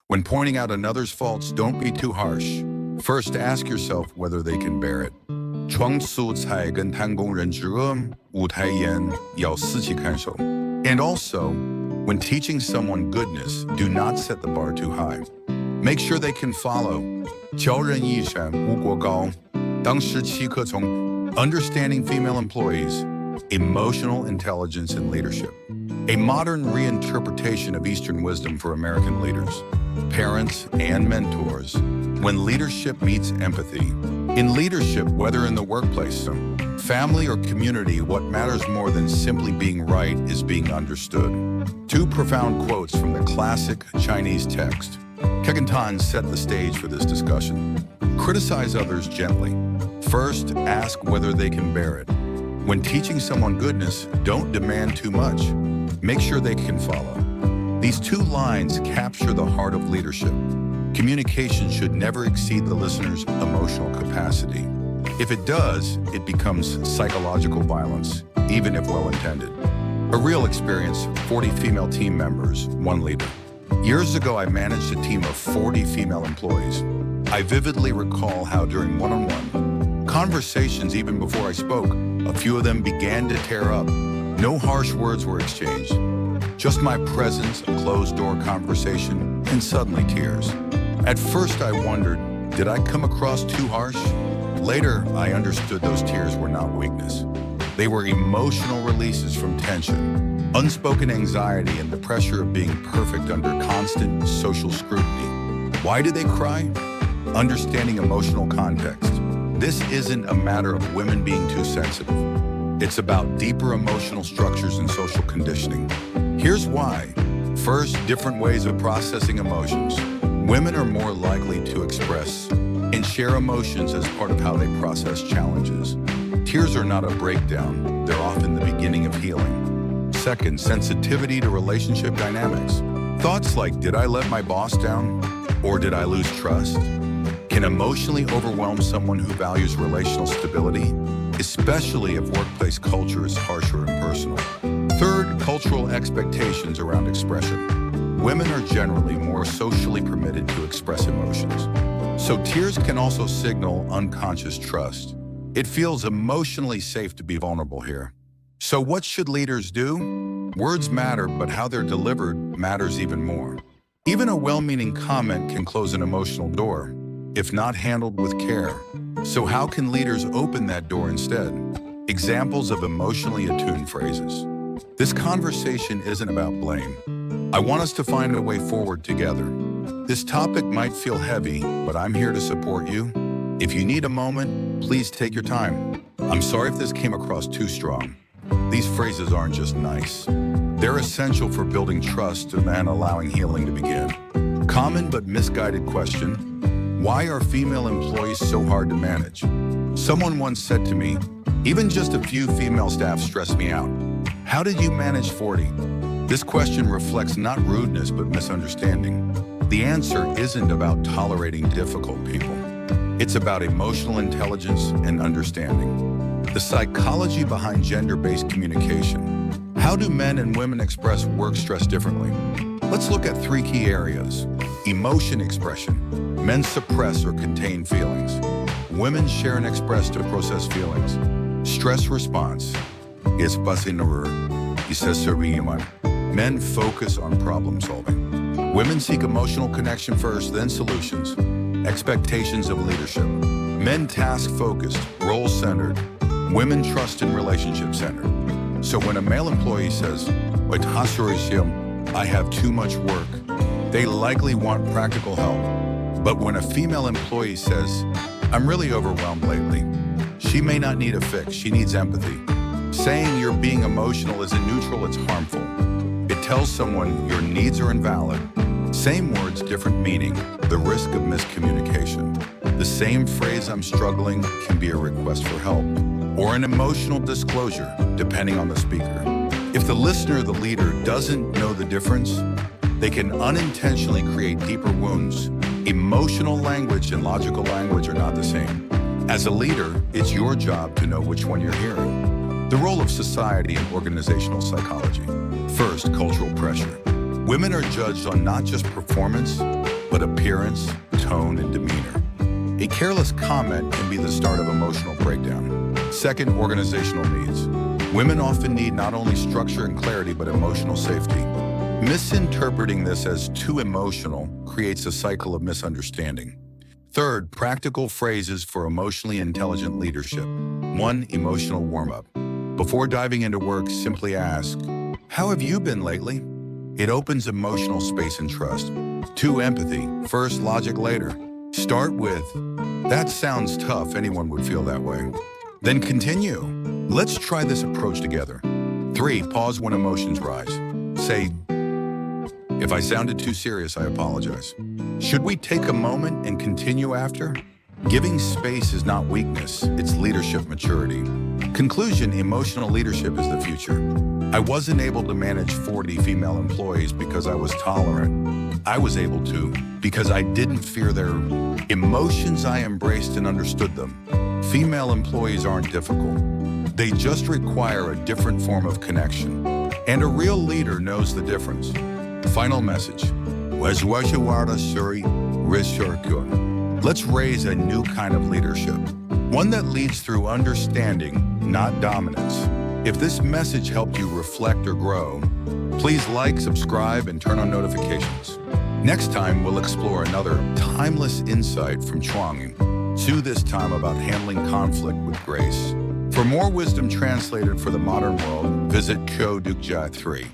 When pointing out another's faults, don't be too harsh. First, ask yourself whether they can bear it. 窗素材跟谈工人之恶，舞台演要仔细看守. And also, when teaching someone goodness, do not set the bar too high. Make sure they can follow. 教人一山无过高. 当时期课从 Understanding female employees, emotional intelligence and leadership. A modern reinterpretation of Eastern wisdom for American leaders, parents, and mentors. When leadership meets empathy. In leadership, whether in the workplace, family, or community, what matters more than simply being right is being understood. Two profound quotes from the classic Chinese text. Kekintan set the stage for this discussion. Criticize others gently. First, ask whether they can bear it. When teaching someone goodness, don't demand too much. Make sure they can follow. These two lines capture the heart of leadership. Communication should never exceed the listener's emotional capacity. If it does, it becomes psychological violence, even if well-intended. A real experience, 40 female team members, one leader. Years ago, I managed a team of 40 female employees. I vividly recall how during one-on-one conversations, even before I spoke, a few of them began to tear up. No harsh words were exchanged. Just my presence, a closed-door conversation, and suddenly tears. At first, I wondered, did I come across too harsh? Later, I understood those tears were not weakness. They were emotional releases from tension, unspoken anxiety, and the pressure of being perfect under constant social scrutiny. Why do they cry? Understanding emotional context. This isn't a matter of women being too sensitive. It's about deeper emotional structures and social conditioning. Here's why. First, different ways of processing emotions. Women are more likely to express and share emotions as part of how they process challenges. Tears are not a breakdown. They're often the beginning of healing. Second, sensitivity to relationship dynamics. Thoughts like, did I let my boss down? Or did I lose trust? Can emotionally overwhelm someone who values relational stability, especially if workplace culture is harsher and personal. Third, cultural expectations around expression. Women are generally more socially permitted to express emotions. So tears can also signal unconscious trust. It feels emotionally safe to be vulnerable here. So what should leaders do? Words matter, but how they're delivered matters even more. Even a well-meaning comment can close an emotional door, if not handled with care. So how can leaders open that door instead? Examples of emotionally attuned phrases. This conversation isn't about blame. I want us to find a way forward together. This topic might feel heavy, but I'm here to support you. If you need a moment, please take your time. I'm sorry if this came across too strong. These phrases aren't just nice. They're essential for building trust and allowing healing to begin. Common but misguided question. Why are female employees so hard to manage? Someone once said to me, even just a few female staff stress me out. How did you manage 40? This question reflects not rudeness, but misunderstanding. The answer isn't about tolerating difficult people. It's about emotional intelligence and understanding. The psychology behind gender-based communication. How do men and women express work stress differently? Let's look at 3 key areas. Emotion expression. Men suppress or contain feelings. Women share and express to process feelings. Stress response. Men focus on problem solving. Women seek emotional connection first, then solutions. Expectations of leadership. Men task-focused, role-centered. Women trust and relationship-centered. So when a male employee says, I have too much work, they likely want practical help. But when a female employee says, I'm really overwhelmed lately, she may not need a fix, she needs empathy. Saying you're being emotional isn't neutral, it's harmful. It tells someone your needs are invalid. Same words, different meaning, the risk of miscommunication. The same phrase, I'm struggling, can be a request for help, or an emotional disclosure, depending on the speaker. If the listener, the leader, doesn't know the difference, they can unintentionally create deeper wounds. Emotional language and logical language are not the same. As a leader, it's your job to know which one you're hearing. The role of society and organizational psychology. First, cultural pressure. Women are judged on not just performance, but appearance, tone, and demeanor. A careless comment can be the start of emotional breakdown. Second, organizational needs. Women often need not only structure and clarity, but emotional safety. Misinterpreting this as too emotional creates a cycle of misunderstanding. Third, practical phrases for emotionally intelligent leadership. 1. Emotional warm-up. Before diving into work, simply ask, "How have you been lately?" It opens emotional space and trust. 2. Empathy. First, logic later. Start with, "That sounds tough, anyone would feel that way." Then continue, "Let's try this approach together." 3. Pause when emotions rise. Say, "If I sounded too serious, I apologize. Should we take a moment and continue after?" Giving space is not weakness, it's leadership maturity. Conclusion, emotional leadership is the future. I wasn't able to manage 40 female employees because I was tolerant. I was able to because I didn't fear their emotions. I embraced and understood them. Female employees aren't difficult. They just require a different form of connection. And a real leader knows the difference. Final message. Let's raise a new kind of leadership. One that leads through understanding, not dominance. If this message helped you reflect or grow, please like, subscribe, and turn on notifications. Next time, we'll explore another timeless insight from Chuang Tzu, this time about handling conflict with grace. For more wisdom translated for the modern world, visit Ko Dukjai 3.